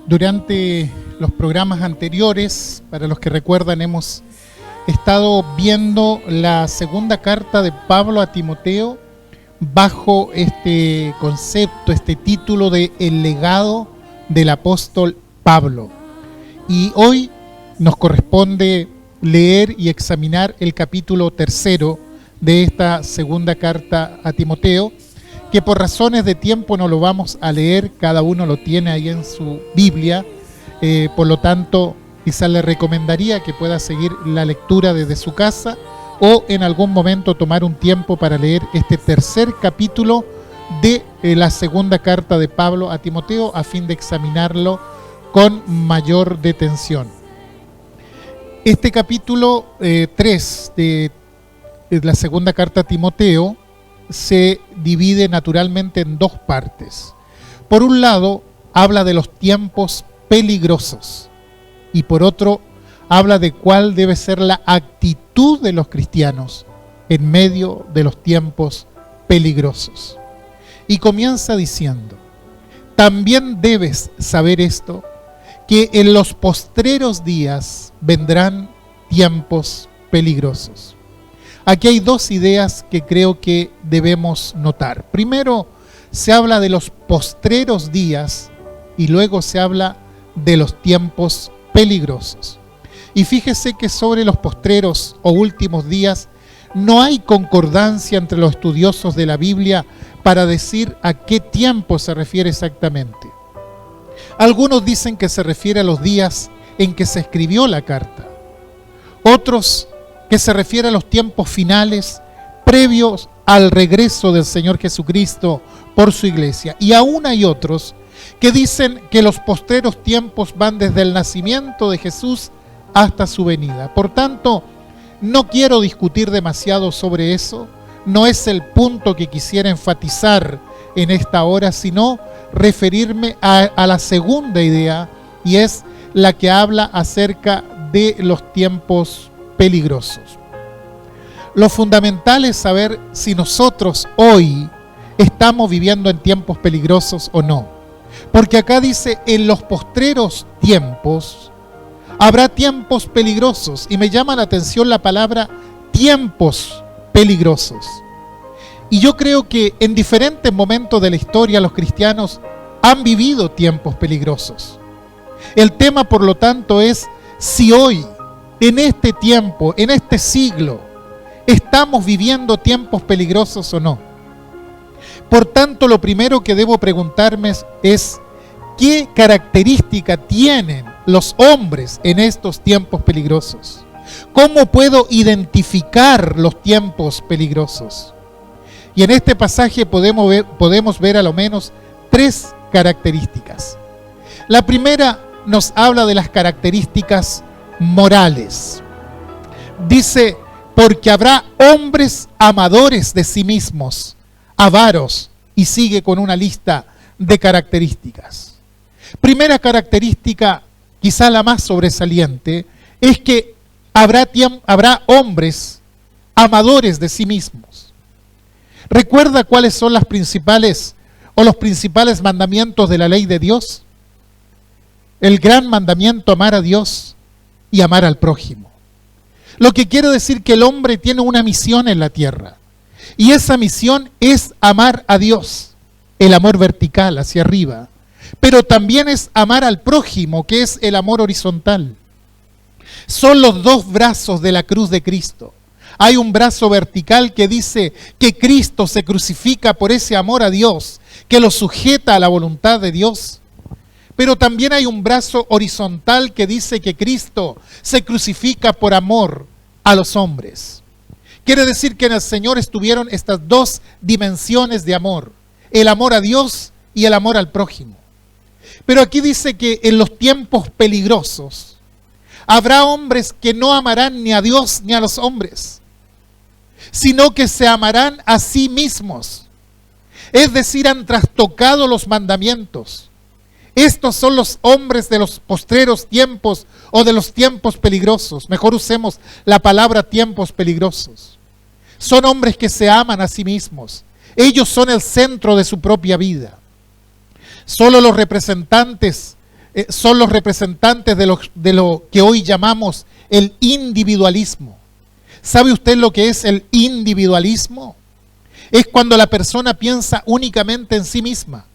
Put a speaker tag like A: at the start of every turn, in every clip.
A: Durante los programas anteriores, para los que recuerdan, hemos estado viendo la segunda carta de Pablo a Timoteo bajo este concepto, este título de El legado del apóstol Pablo. Y hoy nos corresponde leer y examinar el capítulo 3 de esta segunda carta a Timoteo, que por razones de tiempo no lo vamos a leer, cada uno lo tiene ahí en su Biblia, por lo tanto quizás le recomendaría que pueda seguir la lectura desde su casa o en algún momento tomar un tiempo para leer este tercer capítulo de la segunda carta de Pablo a Timoteo a fin de examinarlo con mayor detención. Este capítulo 3 de la segunda carta a Timoteo se divide naturalmente en dos partes. Por un lado, habla de los tiempos peligrosos y por otro, habla de cuál debe ser la actitud de los cristianos en medio de los tiempos peligrosos. Y comienza diciendo: también debes saber esto, que en los postreros días vendrán tiempos peligrosos. Aquí hay dos ideas que creo que debemos notar. Primero, se habla de los postreros días y luego se habla de los tiempos peligrosos. Y fíjese que sobre los postreros o últimos días no hay concordancia entre los estudiosos de la Biblia para decir a qué tiempo se refiere exactamente. Algunos dicen que se refiere a los días en que se escribió la carta. Otros que se refiere a los tiempos finales previos al regreso del Señor Jesucristo por su iglesia. Y aún hay otros que dicen que los postreros tiempos van desde el nacimiento de Jesús hasta su venida. Por tanto, no quiero discutir demasiado sobre eso, no es el punto que quisiera enfatizar en esta hora, sino referirme a la segunda idea, y es la que habla acerca de los tiempos peligrosos. Lo fundamental es saber si nosotros hoy estamos viviendo en tiempos peligrosos o no. Porque acá dice, en los postreros tiempos habrá tiempos peligrosos. Y me llama la atención la palabra tiempos peligrosos. Y yo creo que en diferentes momentos de la historia los cristianos han vivido tiempos peligrosos. El tema, por lo tanto, es si hoy, en este tiempo, en este siglo, estamos viviendo tiempos peligrosos o no. Por tanto, lo primero que debo preguntarme es ¿qué característica tienen los hombres en estos tiempos peligrosos? ¿Cómo puedo identificar los tiempos peligrosos? Y en este pasaje podemos ver a lo menos tres características. La primera nos habla de las características morales. Dice, porque habrá hombres amadores de sí mismos, avaros, y sigue con una lista de características. Primera característica, quizá la más sobresaliente, es que habrá hombres amadores de sí mismos. ¿Recuerda cuáles son los principales mandamientos de la ley de Dios? El gran mandamiento, amar a Dios y amar al prójimo. Lo que quiere decir que el hombre tiene una misión en la tierra. Y esa misión es amar a Dios, el amor vertical hacia arriba. Pero también es amar al prójimo, que es el amor horizontal. Son los dos brazos de la cruz de Cristo. Hay un brazo vertical que dice que Cristo se crucifica por ese amor a Dios, que lo sujeta a la voluntad de Dios. Pero también hay un brazo horizontal que dice que Cristo se crucifica por amor a los hombres. Quiere decir que en el Señor estuvieron estas dos dimensiones de amor, el amor a Dios y el amor al prójimo. Pero aquí dice que en los tiempos peligrosos habrá hombres que no amarán ni a Dios ni a los hombres, sino que se amarán a sí mismos. Es decir, han trastocado los mandamientos. Estos son los hombres de los postreros tiempos o de los tiempos peligrosos. Mejor usemos la palabra tiempos peligrosos. Son hombres que se aman a sí mismos. Ellos son el centro de su propia vida. Solo los representantes son los representantes de lo que hoy llamamos el individualismo. ¿Sabe usted lo que es el individualismo? Es cuando la persona piensa únicamente en sí misma.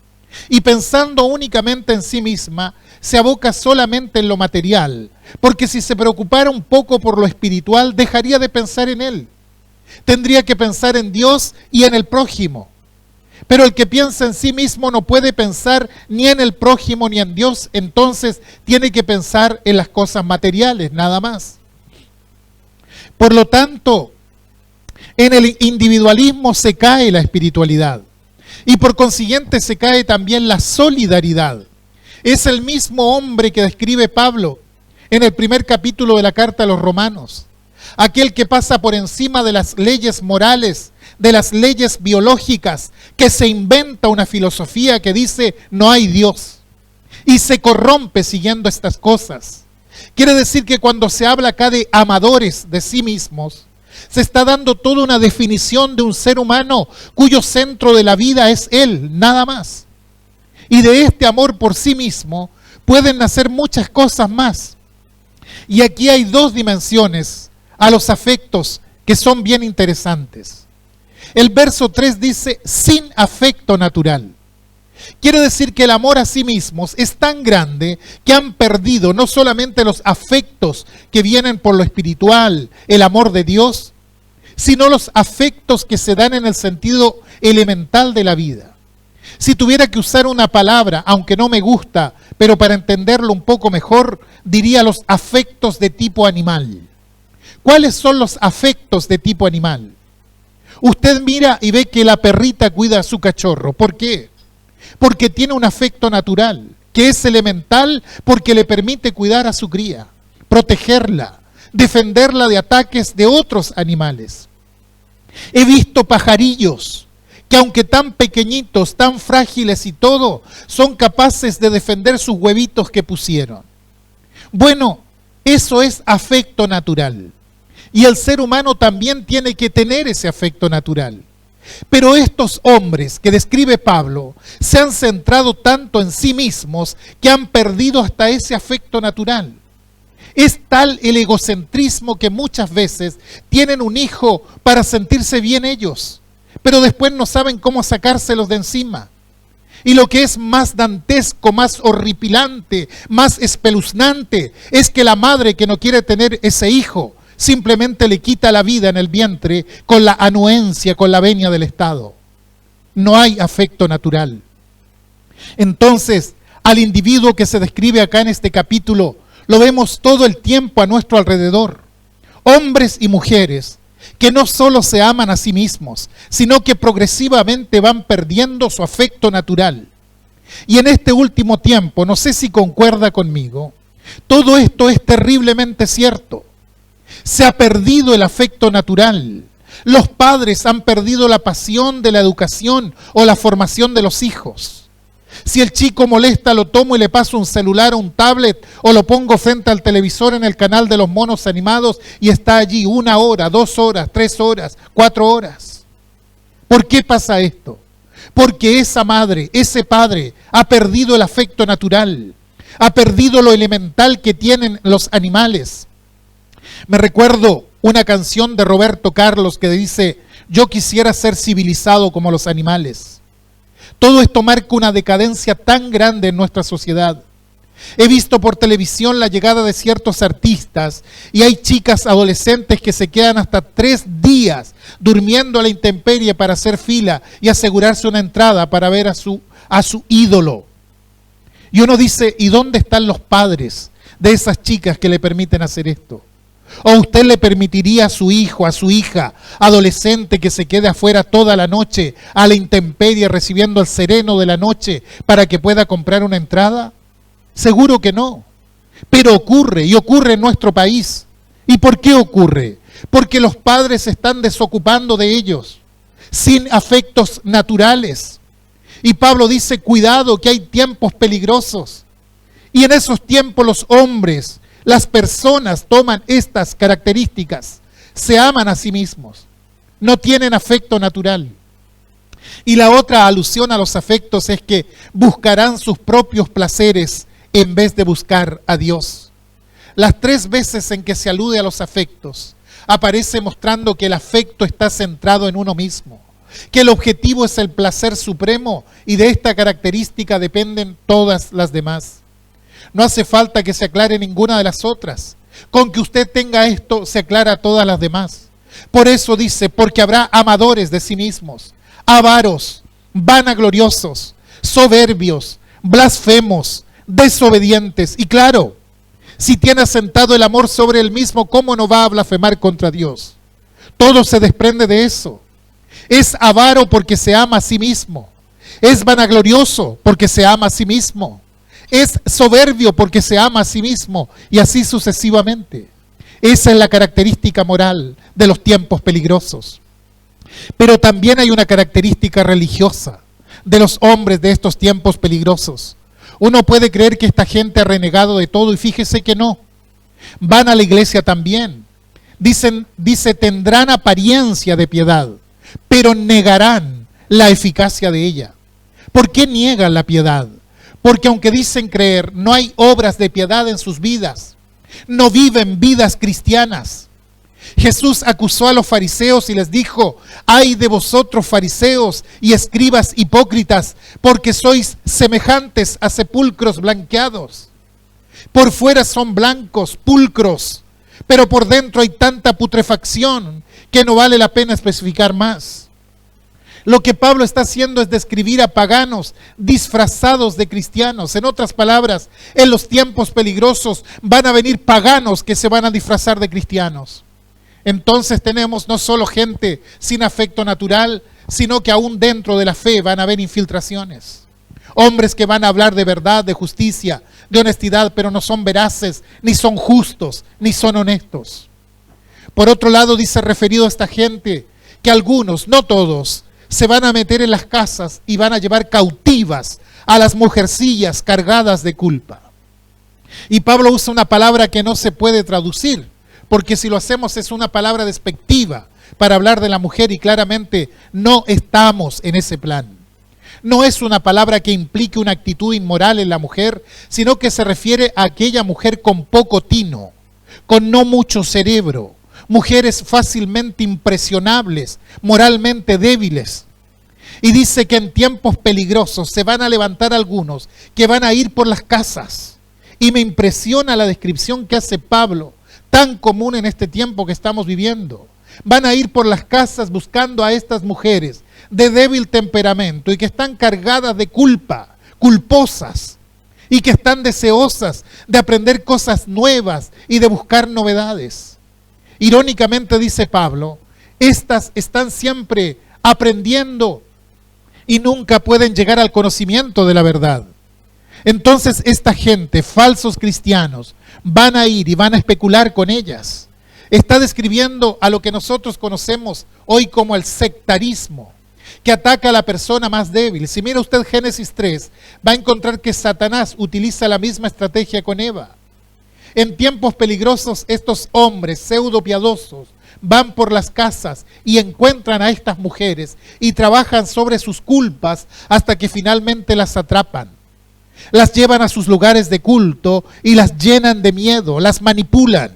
A: Y pensando únicamente en sí misma, se aboca solamente en lo material. Porque si se preocupara un poco por lo espiritual, dejaría de pensar en él. Tendría que pensar en Dios y en el prójimo. Pero el que piensa en sí mismo no puede pensar ni en el prójimo ni en Dios. Entonces tiene que pensar en las cosas materiales, nada más. Por lo tanto, en el individualismo se cae la espiritualidad. Y por consiguiente se cae también la solidaridad. Es el mismo hombre que describe Pablo en el primer capítulo de la carta a los Romanos. Aquel que pasa por encima de las leyes morales, de las leyes biológicas, que se inventa una filosofía que dice no hay Dios y se corrompe siguiendo estas cosas. Quiere decir que cuando se habla acá de amadores de sí mismos, se está dando toda una definición de un ser humano cuyo centro de la vida es él, nada más. Y de este amor por sí mismo pueden nacer muchas cosas más. Y aquí hay dos dimensiones a los afectos que son bien interesantes. El verso 3 dice, sin afecto natural. Quiere decir que el amor a sí mismos es tan grande que han perdido no solamente los afectos que vienen por lo espiritual, el amor de Dios, sino los afectos que se dan en el sentido elemental de la vida. Si tuviera que usar una palabra, aunque no me gusta, pero para entenderlo un poco mejor, diría los afectos de tipo animal. ¿Cuáles son los afectos de tipo animal? Usted mira y ve que la perrita cuida a su cachorro. ¿Por qué? Porque tiene un afecto natural, que es elemental porque le permite cuidar a su cría, protegerla, defenderla de ataques de otros animales. He visto pajarillos que aunque tan pequeñitos, tan frágiles y todo, son capaces de defender sus huevitos que pusieron. Bueno, eso es afecto natural. Y el ser humano también tiene que tener ese afecto natural. Pero estos hombres que describe Pablo se han centrado tanto en sí mismos que han perdido hasta ese afecto natural. Es tal el egocentrismo que muchas veces tienen un hijo para sentirse bien ellos, pero después no saben cómo sacárselos de encima. Y lo que es más dantesco, más horripilante, más espeluznante, es que la madre que no quiere tener ese hijo simplemente le quita la vida en el vientre con la anuencia, con la venia del Estado. No hay afecto natural. Entonces, al individuo que se describe acá en este capítulo, lo vemos todo el tiempo a nuestro alrededor. Hombres y mujeres que no solo se aman a sí mismos, sino que progresivamente van perdiendo su afecto natural. Y en este último tiempo, no sé si concuerda conmigo, todo esto es terriblemente cierto. Se ha perdido el afecto natural. Los padres han perdido la pasión de la educación o la formación de los hijos. Si el chico molesta, lo tomo y le paso un celular o un tablet o lo pongo frente al televisor en el canal de los monos animados y está allí 1 hora, 2 horas, 3 horas, 4 horas. ¿Por qué pasa esto? Porque esa madre, ese padre ha perdido el afecto natural, ha perdido lo elemental que tienen los animales. Me recuerdo una canción de Roberto Carlos que dice, yo quisiera ser civilizado como los animales. Todo esto marca una decadencia tan grande en nuestra sociedad. He visto por televisión la llegada de ciertos artistas y hay chicas adolescentes que se quedan hasta 3 días durmiendo a la intemperie para hacer fila y asegurarse una entrada para ver a su ídolo. Y uno dice, ¿y dónde están los padres de esas chicas que le permiten hacer esto? ¿O usted le permitiría a su hijo, a su hija, adolescente, que se quede afuera toda la noche a la intemperie recibiendo el sereno de la noche para que pueda comprar una entrada? Seguro que no. Pero ocurre, y ocurre en nuestro país. ¿Y por qué ocurre? Porque los padres se están desocupando de ellos, sin afectos naturales. Y Pablo dice, cuidado que hay tiempos peligrosos. Y en esos tiempos los hombres, las personas toman estas características, se aman a sí mismos, no tienen afecto natural. Y la otra alusión a los afectos es que buscarán sus propios placeres en vez de buscar a Dios. Las 3 veces en que se alude a los afectos, aparece mostrando que el afecto está centrado en uno mismo, que el objetivo es el placer supremo y de esta característica dependen todas las demás. No hace falta que se aclare ninguna de las otras. Con que usted tenga esto, se aclara todas las demás. Por eso dice, porque habrá amadores de sí mismos, avaros, vanagloriosos, soberbios, blasfemos, desobedientes. Y claro, si tiene asentado el amor sobre él mismo, ¿cómo no va a blasfemar contra Dios? Todo se desprende de eso. Es avaro porque se ama a sí mismo. Es vanaglorioso porque se ama a sí mismo. Es soberbio porque se ama a sí mismo. Y así sucesivamente. Esa es la característica moral de los tiempos peligrosos. Pero también hay una característica religiosa de los hombres de estos tiempos peligrosos. Uno puede creer que esta gente ha renegado de todo y fíjese que no. Van a la iglesia también. Dice, tendrán apariencia de piedad, pero negarán la eficacia de ella. ¿Por qué niegan la piedad? Porque aunque dicen creer, no hay obras de piedad en sus vidas. No viven vidas cristianas. Jesús acusó a los fariseos y les dijo, ay de vosotros fariseos y escribas hipócritas, porque sois semejantes a sepulcros blanqueados. Por fuera son blancos, pulcros, pero por dentro hay tanta putrefacción que no vale la pena especificar más. Lo que Pablo está haciendo es describir a paganos disfrazados de cristianos. En otras palabras, en los tiempos peligrosos van a venir paganos que se van a disfrazar de cristianos. Entonces tenemos no solo gente sin afecto natural, sino que aún dentro de la fe van a haber infiltraciones. Hombres que van a hablar de verdad, de justicia, de honestidad, pero no son veraces, ni son justos, ni son honestos. Por otro lado, dice referido a esta gente, que algunos, no todos, se van a meter en las casas y van a llevar cautivas a las mujercillas cargadas de culpa. Y Pablo usa una palabra que no se puede traducir, porque si lo hacemos es una palabra despectiva para hablar de la mujer y claramente no estamos en ese plan. No es una palabra que implique una actitud inmoral en la mujer, sino que se refiere a aquella mujer con poco tino, con no mucho cerebro, mujeres fácilmente impresionables, moralmente débiles. Y dice que en tiempos peligrosos se van a levantar algunos que van a ir por las casas. Y me impresiona la descripción que hace Pablo, tan común en este tiempo que estamos viviendo. Van a ir por las casas buscando a estas mujeres de débil temperamento y que están cargadas de culpa, culposas, y que están deseosas de aprender cosas nuevas y de buscar novedades. Irónicamente dice Pablo, estas están siempre aprendiendo y nunca pueden llegar al conocimiento de la verdad. Entonces esta gente, falsos cristianos, van a ir y van a especular con ellas. Está describiendo a lo que nosotros conocemos hoy como el sectarismo, que ataca a la persona más débil. Si mira usted Génesis 3, va a encontrar que Satanás utiliza la misma estrategia con Eva. En tiempos peligrosos, estos hombres pseudo piadosos van por las casas y encuentran a estas mujeres y trabajan sobre sus culpas hasta que finalmente las atrapan. Las llevan a sus lugares de culto y las llenan de miedo, las manipulan.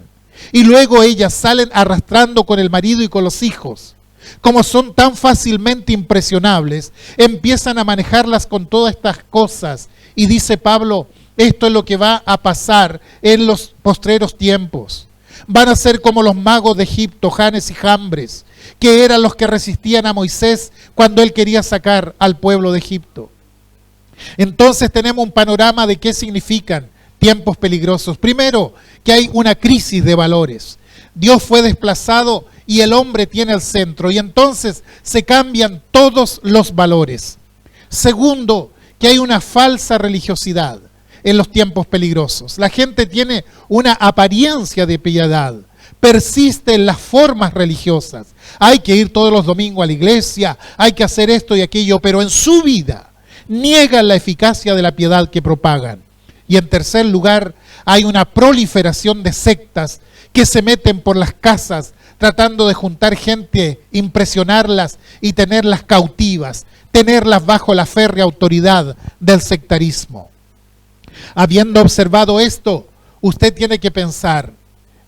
A: Y luego ellas salen arrastrando con el marido y con los hijos. Como son tan fácilmente impresionables, empiezan a manejarlas con todas estas cosas. Y dice Pablo, esto es lo que va a pasar en los postreros tiempos. Van a ser como los magos de Egipto, Janes y Jambres, que eran los que resistían a Moisés cuando él quería sacar al pueblo de Egipto. Entonces tenemos un panorama de qué significan tiempos peligrosos. Primero, que hay una crisis de valores. Dios fue desplazado y el hombre tiene el centro, y entonces se cambian todos los valores. Segundo, que hay una falsa religiosidad en los tiempos peligrosos. La gente tiene una apariencia de piedad, persiste en las formas religiosas. Hay que ir todos los domingos a la iglesia, hay que hacer esto y aquello, pero en su vida niegan la eficacia de la piedad que propagan. Y en tercer lugar, hay una proliferación de sectas que se meten por las casas tratando de juntar gente, impresionarlas y tenerlas cautivas, tenerlas bajo la férrea autoridad del sectarismo. Habiendo observado esto, usted tiene que pensar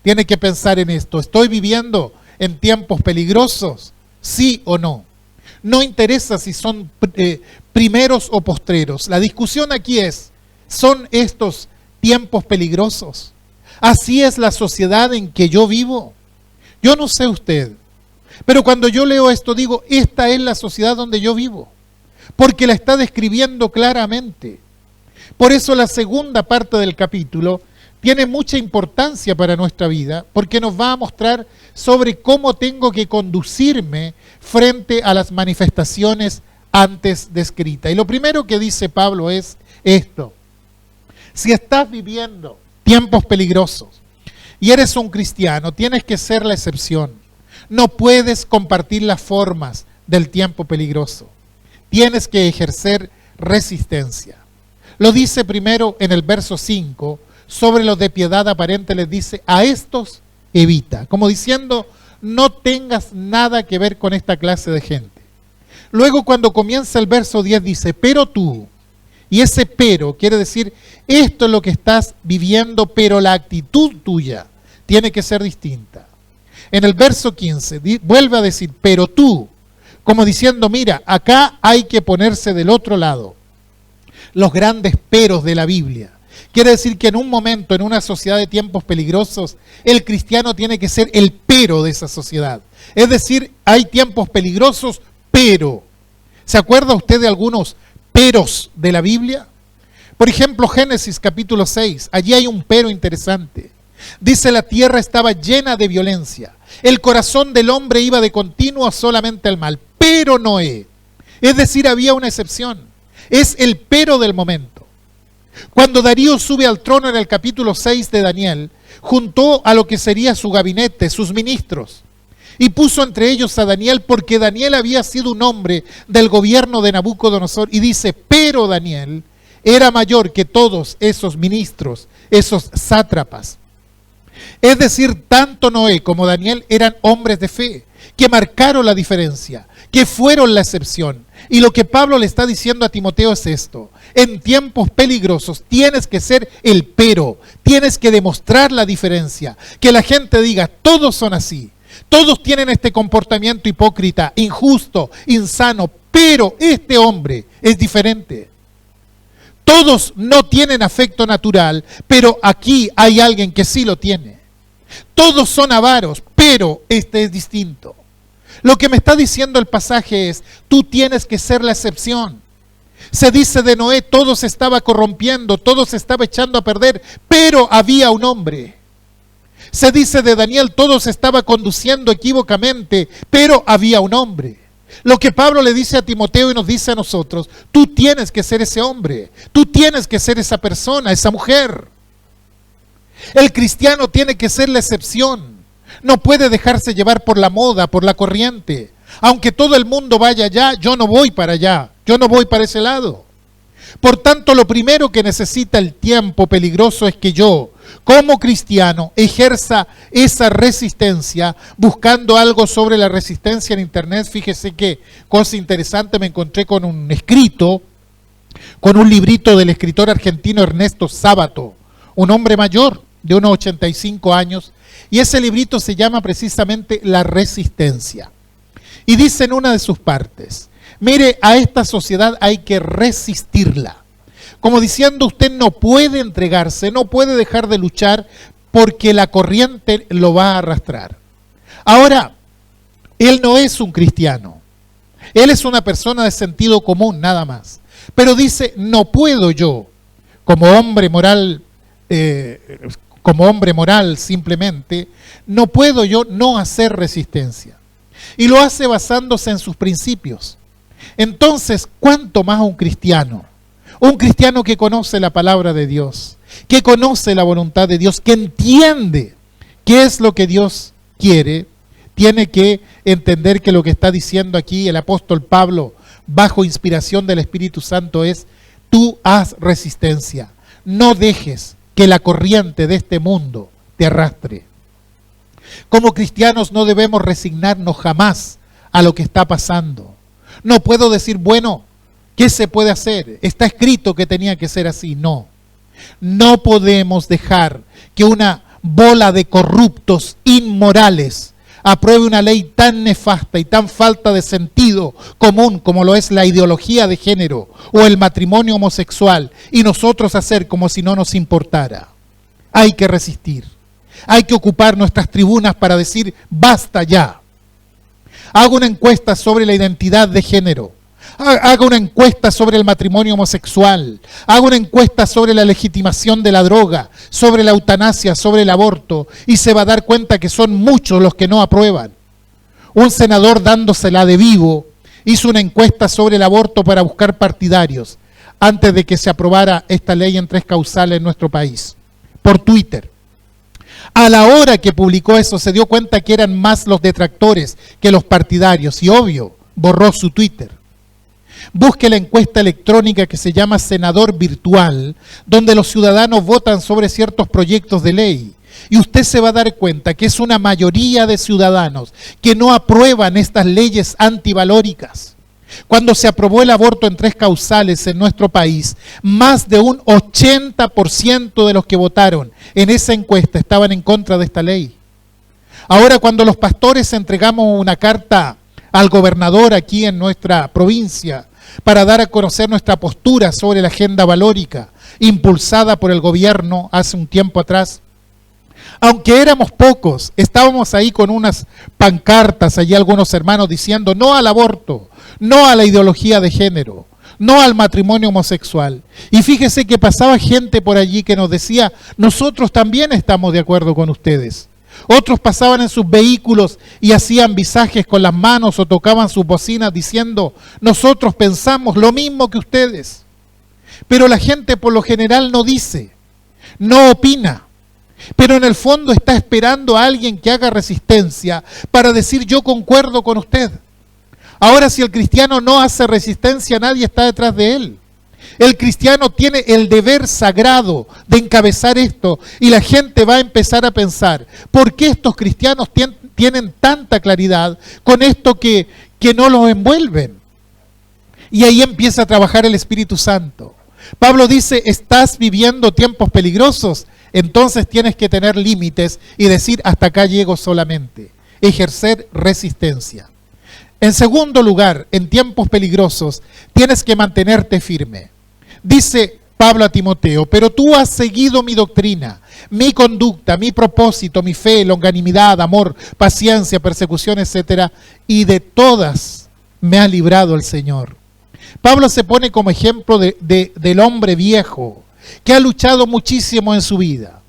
A: en esto. ¿Estoy viviendo en tiempos peligrosos? ¿Sí o no? No interesa si son primeros o postreros. La discusión aquí es, ¿son estos tiempos peligrosos? ¿Así es la sociedad en que yo vivo? Yo no sé usted, pero cuando yo leo esto digo, esta es la sociedad donde yo vivo, porque la está describiendo claramente. Por eso la segunda parte del capítulo tiene mucha importancia para nuestra vida, porque nos va a mostrar sobre cómo tengo que conducirme frente a las manifestaciones antes descritas. Y lo primero que dice Pablo es esto: si estás viviendo tiempos peligrosos y eres un cristiano, tienes que ser la excepción. No puedes compartir las formas del tiempo peligroso. Tienes que ejercer resistencia. Lo dice primero en el verso 5, sobre los de piedad aparente les dice, a estos evita, como diciendo, no tengas nada que ver con esta clase de gente. Luego cuando comienza el verso 10 dice, pero tú, y ese pero quiere decir, esto es lo que estás viviendo, pero la actitud tuya tiene que ser distinta. En el verso 15 vuelve a decir, pero tú, como diciendo, mira, acá hay que ponerse del otro lado. Los grandes peros de la Biblia. Quiere decir que en un momento, en una sociedad de tiempos peligrosos, el cristiano tiene que ser el pero de esa sociedad. Es decir, hay tiempos peligrosos, pero. ¿Se acuerda usted de algunos peros de la Biblia? Por ejemplo, Génesis capítulo 6, allí hay un pero interesante. Dice, la tierra estaba llena de violencia. El corazón del hombre iba de continuo solamente al mal. Pero Noé. Es decir, había una excepción. Es el pero del momento. Cuando Darío sube al trono en el capítulo 6 de Daniel, juntó a lo que sería su gabinete, sus ministros, y puso entre ellos a Daniel, porque Daniel había sido un hombre del gobierno de Nabucodonosor, y dice, pero Daniel era mayor que todos esos ministros, esos sátrapas. Es decir, tanto Noé como Daniel eran hombres de fe, que marcaron la diferencia, que fueron la excepción. Y lo que Pablo le está diciendo a Timoteo es esto: en tiempos peligrosos tienes que ser el pero, tienes que demostrar la diferencia, que la gente diga, todos son así, todos tienen este comportamiento hipócrita, injusto, insano, pero este hombre es diferente. Todos no tienen afecto natural, pero aquí hay alguien que sí lo tiene. Todos son avaros, pero este es distinto. Lo que me está diciendo el pasaje es, tú tienes que ser la excepción. Se dice de Noé, todo se estaba corrompiendo, todo se estaba echando a perder, pero había un hombre. Se dice de Daniel, todo se estaba conduciendo equívocamente, pero había un hombre. Lo que Pablo le dice a Timoteo y nos dice a nosotros, tú tienes que ser ese hombre, tú tienes que ser esa persona, esa mujer. El cristiano tiene que ser la excepción. No puede dejarse llevar por la moda, por la corriente. Aunque todo el mundo vaya allá, yo no voy para allá, yo no voy para ese lado. Por tanto, lo primero que necesita el tiempo peligroso es que yo, como cristiano, ejerza esa resistencia, buscando algo sobre la resistencia en internet. Fíjese qué cosa interesante, me encontré con un escrito, con un librito del escritor argentino Ernesto Sábato, un hombre mayor de unos 85 años, y ese librito se llama precisamente La Resistencia. Y dice en una de sus partes, mire, a esta sociedad hay que resistirla. Como diciendo, usted no puede entregarse, no puede dejar de luchar porque la corriente lo va a arrastrar. Ahora, él no es un cristiano. Él es una persona de sentido común, nada más. Pero dice, no puedo yo, como hombre moral simplemente, no puedo yo no hacer resistencia. Y lo hace basándose en sus principios. Entonces, ¿cuánto más un cristiano? Un cristiano que conoce la palabra de Dios, que conoce la voluntad de Dios, que entiende qué es lo que Dios quiere, tiene que entender que lo que está diciendo aquí el apóstol Pablo, bajo inspiración del Espíritu Santo, es: tú haz resistencia, no dejes que la corriente de este mundo te arrastre. Como cristianos no debemos resignarnos jamás a lo que está pasando. No puedo decir, bueno, ¿qué se puede hacer? Está escrito que tenía que ser así. No. No podemos dejar que una bola de corruptos inmorales apruebe una ley tan nefasta y tan falta de sentido común como lo es la ideología de género o el matrimonio homosexual y nosotros hacer como si no nos importara. Hay que resistir. Hay que ocupar nuestras tribunas para decir basta ya. Hago una encuesta sobre la identidad de género. Haga una encuesta sobre el matrimonio homosexual, haga una encuesta sobre la legitimación de la droga, sobre la eutanasia, sobre el aborto, y se va a dar cuenta que son muchos los que no aprueban. Un senador dándosela de vivo hizo una encuesta sobre el aborto para buscar partidarios antes de que se aprobara esta ley en 3 causales en nuestro país, por Twitter. A la hora que publicó eso se dio cuenta que eran más los detractores que los partidarios y obvio, borró su Twitter. Busque la encuesta electrónica que se llama Senador Virtual, donde los ciudadanos votan sobre ciertos proyectos de ley. Y usted se va a dar cuenta que es una mayoría de ciudadanos que no aprueban estas leyes antivalóricas. Cuando se aprobó el aborto en 3 causales en nuestro país, más de un 80% de los que votaron en esa encuesta estaban en contra de esta ley. Ahora, cuando los pastores entregamos una carta al gobernador aquí en nuestra provincia para dar a conocer nuestra postura sobre la agenda valórica impulsada por el gobierno hace un tiempo atrás, aunque éramos pocos, estábamos ahí con unas pancartas, allí algunos hermanos diciendo no al aborto, no a la ideología de género, no al matrimonio homosexual. Y fíjese que pasaba gente por allí que nos decía, nosotros también estamos de acuerdo con ustedes. Otros pasaban en sus vehículos y hacían visajes con las manos o tocaban sus bocinas diciendo, nosotros pensamos lo mismo que ustedes. Pero la gente por lo general no dice, no opina, pero en el fondo está esperando a alguien que haga resistencia para decir yo concuerdo con usted. Ahora, si el cristiano no hace resistencia, nadie está detrás de él. El cristiano tiene el deber sagrado de encabezar esto y la gente va a empezar a pensar, ¿por qué estos cristianos tienen tanta claridad con esto que no los envuelven? Y ahí empieza a trabajar el Espíritu Santo. Pablo dice, estás viviendo tiempos peligrosos, entonces tienes que tener límites y decir, hasta acá llego solamente. Ejercer resistencia. En segundo lugar, en tiempos peligrosos, tienes que mantenerte firme. Dice Pablo a Timoteo, pero tú has seguido mi doctrina, mi conducta, mi propósito, mi fe, longanimidad, amor, paciencia, persecución, etcétera, y de todas me ha librado el Señor. Pablo se pone como ejemplo del hombre viejo, que ha luchado muchísimo en su vida.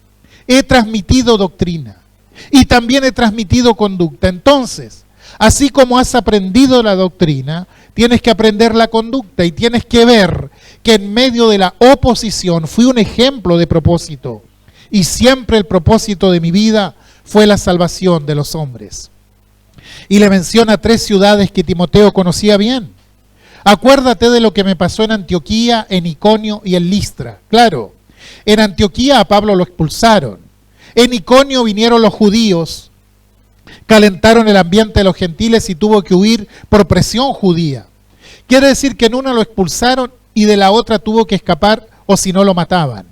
A: He transmitido doctrina y también he transmitido conducta. Entonces, así como has aprendido la doctrina, tienes que aprender la conducta y tienes que ver que en medio de la oposición fui un ejemplo de propósito. Y siempre el propósito de mi vida fue la salvación de los hombres. Y le menciona 3 ciudades que Timoteo conocía bien. Acuérdate de lo que me pasó en Antioquía, en Iconio y en Listra. Claro, en Antioquía a Pablo lo expulsaron. En Iconio vinieron los judíos, calentaron el ambiente de los gentiles y tuvo que huir por presión judía. Quiere decir que en una lo expulsaron y de la otra tuvo que escapar o si no lo mataban.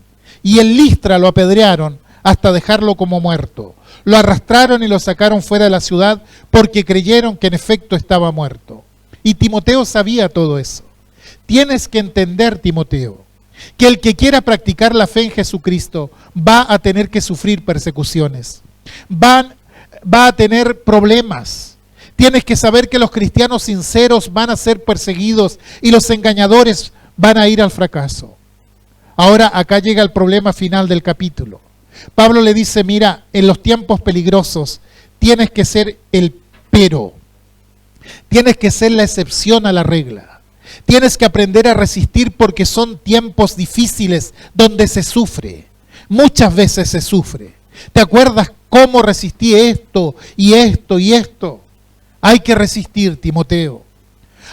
A: Y en Listra lo apedrearon hasta dejarlo como muerto. Lo arrastraron y lo sacaron fuera de la ciudad porque creyeron que en efecto estaba muerto. Y Timoteo sabía todo eso. Tienes que entender, Timoteo, que el que quiera practicar la fe en Jesucristo va a tener que sufrir persecuciones. Va a tener problemas. Tienes que saber que los cristianos sinceros van a ser perseguidos y los engañadores van a ir al fracaso. Ahora acá llega el problema final del capítulo. Pablo le dice, mira, en los tiempos peligrosos tienes que ser el pero. Tienes que ser la excepción a la regla. Tienes que aprender a resistir porque son tiempos difíciles donde se sufre. Muchas veces se sufre. ¿Te acuerdas cómo resistí esto y esto y esto? Hay que resistir, Timoteo.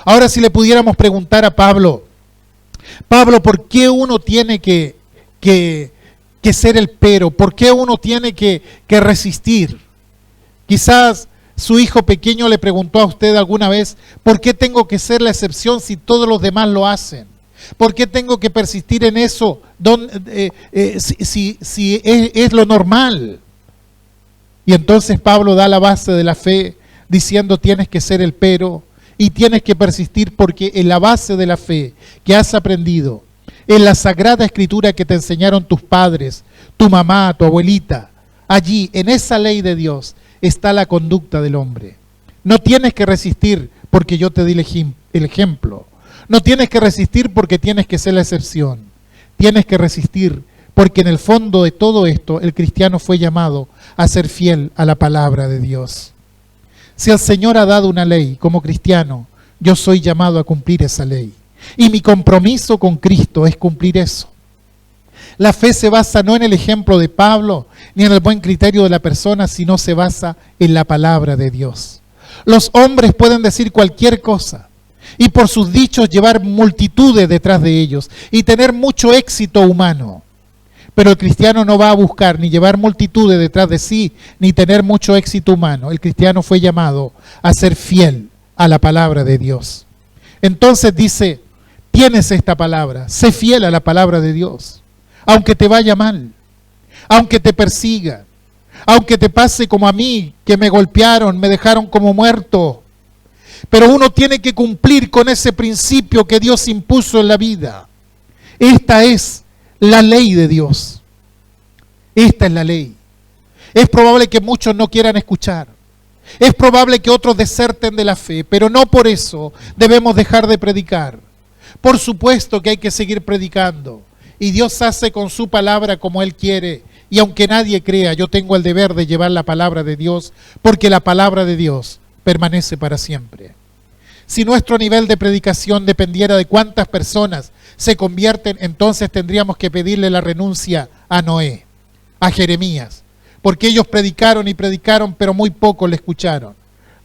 A: Ahora, si le pudiéramos preguntar a Pablo, ¿por qué uno tiene que ser el pero? ¿Por qué uno tiene que resistir? Quizás su hijo pequeño le preguntó a usted alguna vez, ¿por qué tengo que ser la excepción si todos los demás lo hacen? ¿Por qué tengo que persistir en eso si es lo normal? Y entonces Pablo da la base de la fe diciendo tienes que ser el pero y tienes que persistir porque en la base de la fe que has aprendido, en la Sagrada Escritura que te enseñaron tus padres, tu mamá, tu abuelita, allí en esa ley de Dios está la conducta del hombre. No tienes que resistir porque yo te di el ejemplo. No tienes que resistir porque tienes que ser la excepción. Tienes que resistir porque en el fondo de todo esto el cristiano fue llamado a ser fiel a la palabra de Dios. Si el Señor ha dado una ley como cristiano, yo soy llamado a cumplir esa ley. Y mi compromiso con Cristo es cumplir eso. La fe se basa no en el ejemplo de Pablo, ni en el buen criterio de la persona, sino se basa en la palabra de Dios. Los hombres pueden decir cualquier cosa y por sus dichos llevar multitudes detrás de ellos y tener mucho éxito humano. Pero el cristiano no va a buscar ni llevar multitudes detrás de sí, ni tener mucho éxito humano. El cristiano fue llamado a ser fiel a la palabra de Dios. Entonces dice, tienes esta palabra, sé fiel a la palabra de Dios. Aunque te vaya mal, aunque te persiga, aunque te pase como a mí, que me golpearon, me dejaron como muerto. Pero uno tiene que cumplir con ese principio que Dios impuso en la vida. Esta es la ley de Dios. Esta es la ley. Es probable que muchos no quieran escuchar. Es probable que otros deserten de la fe, pero no por eso debemos dejar de predicar. Por supuesto que hay que seguir predicando. Y Dios hace con su palabra como Él quiere. Y aunque nadie crea, yo tengo el deber de llevar la palabra de Dios, porque la palabra de Dios permanece para siempre. Si nuestro nivel de predicación dependiera de cuántas personas se convierten, entonces tendríamos que pedirle la renuncia a Noé, a Jeremías, porque ellos predicaron y predicaron, pero muy pocos le escucharon.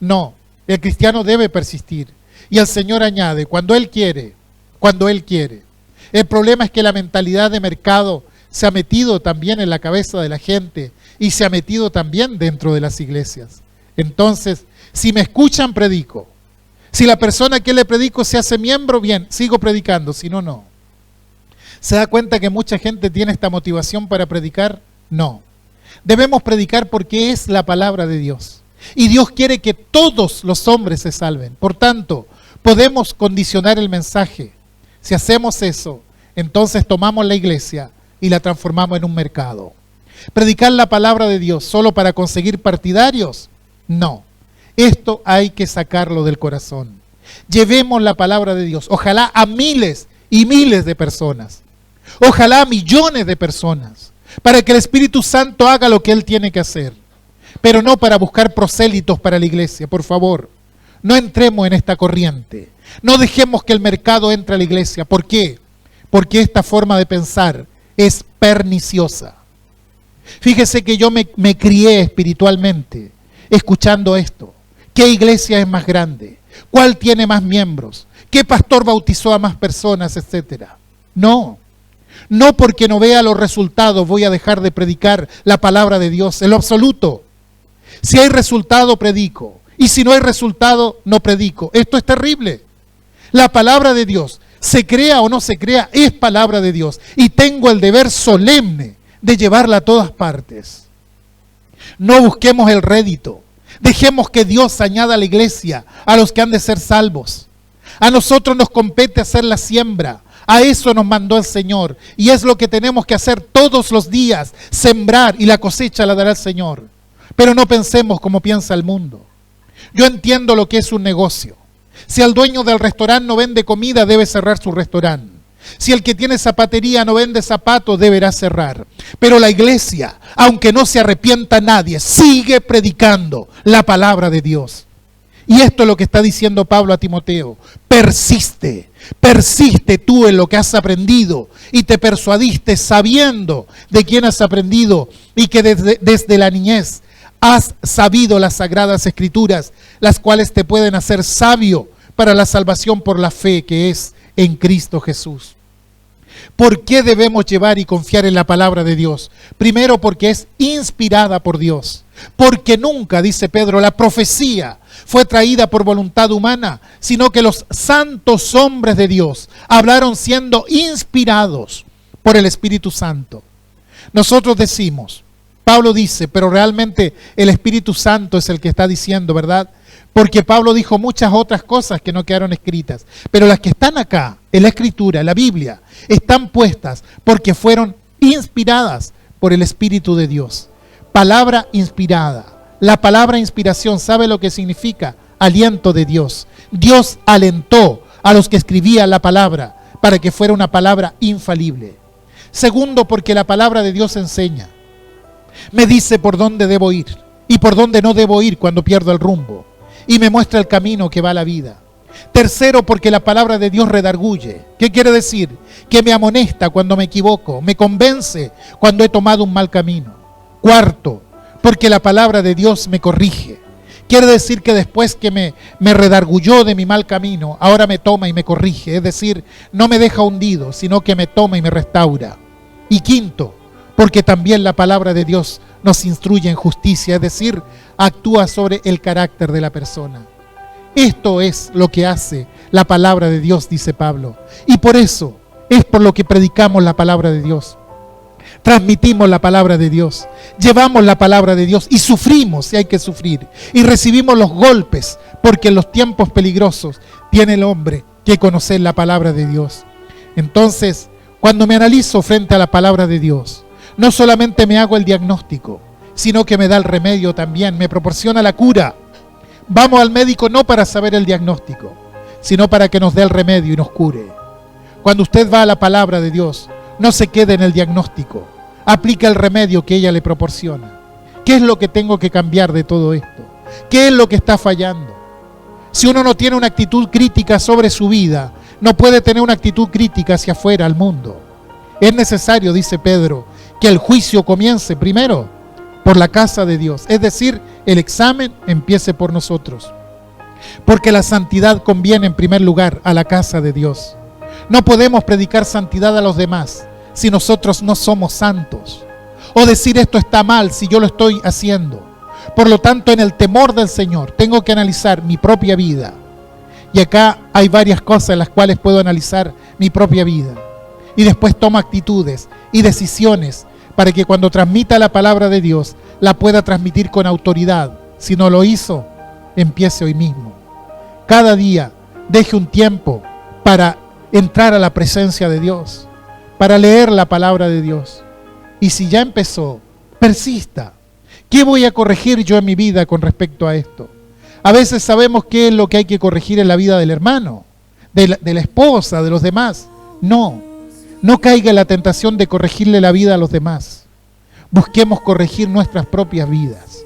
A: No, el cristiano debe persistir. Y el Señor añade, cuando Él quiere, cuando Él quiere. El problema es que la mentalidad de mercado se ha metido también en la cabeza de la gente y se ha metido también dentro de las iglesias. Entonces, si me escuchan, predico. Si la persona que le predico se hace miembro, bien, sigo predicando, si no, no. ¿Se da cuenta que mucha gente tiene esta motivación para predicar? No. Debemos predicar porque es la palabra de Dios. Y Dios quiere que todos los hombres se salven. Por tanto, podemos condicionar el mensaje. Si hacemos eso, entonces tomamos la iglesia y la transformamos en un mercado. ¿Predicar la palabra de Dios solo para conseguir partidarios? No. Esto hay que sacarlo del corazón. Llevemos la palabra de Dios, ojalá a miles y miles de personas. Ojalá a millones de personas, para que el Espíritu Santo haga lo que Él tiene que hacer. Pero no para buscar prosélitos para la iglesia, por favor. No entremos en esta corriente. No dejemos que el mercado entre a la iglesia. ¿Por qué? Porque esta forma de pensar es perniciosa. Fíjese que yo me crié espiritualmente escuchando esto. ¿Qué iglesia es más grande? ¿Cuál tiene más miembros? ¿Qué pastor bautizó a más personas, etcétera? No. No porque no vea los resultados voy a dejar de predicar la palabra de Dios en lo absoluto. Si hay resultado, predico. Y si no hay resultado, no predico. Esto es terrible. La palabra de Dios, se crea o no se crea, es palabra de Dios. Y tengo el deber solemne de llevarla a todas partes. No busquemos el rédito. Dejemos que Dios añada a la iglesia a los que han de ser salvos. A nosotros nos compete hacer la siembra. A eso nos mandó el Señor. Y es lo que tenemos que hacer todos los días. Sembrar, y la cosecha la dará el Señor. Pero no pensemos como piensa el mundo. Yo entiendo lo que es un negocio. Si el dueño del restaurante no vende comida, debe cerrar su restaurante. Si el que tiene zapatería no vende zapatos, deberá cerrar. Pero la iglesia, aunque no se arrepienta nadie, sigue predicando la palabra de Dios. Y esto es lo que está diciendo Pablo a Timoteo. Persiste, persiste tú en lo que has aprendido y te persuadiste sabiendo de quién has aprendido y que desde la niñez has sabido las sagradas escrituras, las cuales te pueden hacer sabio para la salvación por la fe que es en Cristo Jesús. ¿Por qué debemos llevar y confiar en la palabra de Dios? Primero, porque es inspirada por Dios. Porque nunca, dice Pedro, la profecía fue traída por voluntad humana, sino que los santos hombres de Dios hablaron siendo inspirados por el Espíritu Santo. Nosotros decimos, Pablo dice, pero realmente el Espíritu Santo es el que está diciendo, ¿verdad? Porque Pablo dijo muchas otras cosas que no quedaron escritas, pero las que están acá, en la Escritura, en la Biblia, están puestas porque fueron inspiradas por el Espíritu de Dios. Palabra inspirada. La palabra inspiración, ¿sabe lo que significa? Aliento de Dios. Dios alentó a los que escribían la palabra para que fuera una palabra infalible. Segundo, porque la palabra de Dios enseña. Me dice por dónde debo ir y por dónde no debo ir cuando pierdo el rumbo. Y me muestra el camino que va a la vida. Tercero, porque la palabra de Dios redarguye. ¿Qué quiere decir? Que me amonesta cuando me equivoco, me convence cuando he tomado un mal camino. Cuarto, porque la palabra de Dios me corrige. Quiere decir que después que me redargulló de mi mal camino, ahora me toma y me corrige. Es decir, no me deja hundido, sino que me toma y me restaura. Y quinto, porque también la palabra de Dios nos instruye en justicia, es decir, actúa sobre el carácter de la persona. Esto es lo que hace la palabra de Dios, dice Pablo. Y por eso es por lo que predicamos la palabra de Dios. Transmitimos la palabra de Dios, llevamos la palabra de Dios y sufrimos si hay que sufrir. Y recibimos los golpes, porque en los tiempos peligrosos tiene el hombre que conocer la palabra de Dios. Entonces, cuando me analizo frente a la palabra de Dios, no solamente me hago el diagnóstico, sino que me da el remedio también, me proporciona la cura. Vamos al médico no para saber el diagnóstico, sino para que nos dé el remedio y nos cure. Cuando usted va a la palabra de Dios, no se quede en el diagnóstico, aplica el remedio que ella le proporciona. ¿Qué es lo que tengo que cambiar de todo esto? ¿Qué es lo que está fallando? Si uno no tiene una actitud crítica sobre su vida, no puede tener una actitud crítica hacia afuera, al mundo. Es necesario, dice Pedro, que el juicio comience primero por la casa de Dios. Es decir, el examen empiece por nosotros. Porque la santidad conviene en primer lugar a la casa de Dios. No podemos predicar santidad a los demás si nosotros no somos santos. O decir esto está mal si yo lo estoy haciendo. Por lo tanto, en el temor del Señor, tengo que analizar mi propia vida. Y acá hay varias cosas en las cuales puedo analizar mi propia vida. Y después tomo actitudes y decisiones para que cuando transmita la palabra de Dios, la pueda transmitir con autoridad. Si no lo hizo, empiece hoy mismo. Cada día deje un tiempo para entrar a la presencia de Dios, para leer la palabra de Dios. Y si ya empezó, persista. ¿Qué voy a corregir yo en mi vida con respecto a esto? A veces sabemos qué es lo que hay que corregir en la vida del hermano, de la esposa, de los demás. No caiga en la tentación de corregirle la vida a los demás. Busquemos corregir nuestras propias vidas.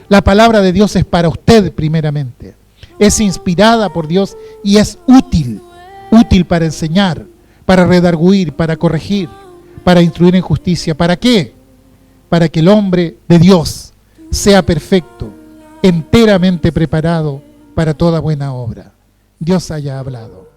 A: La palabra de Dios es para usted primeramente. Es inspirada por Dios y es útil para enseñar, para redarguir, para corregir, para instruir en justicia. ¿Para qué? Para que el hombre de Dios sea perfecto, enteramente preparado para toda buena obra. Dios haya hablado.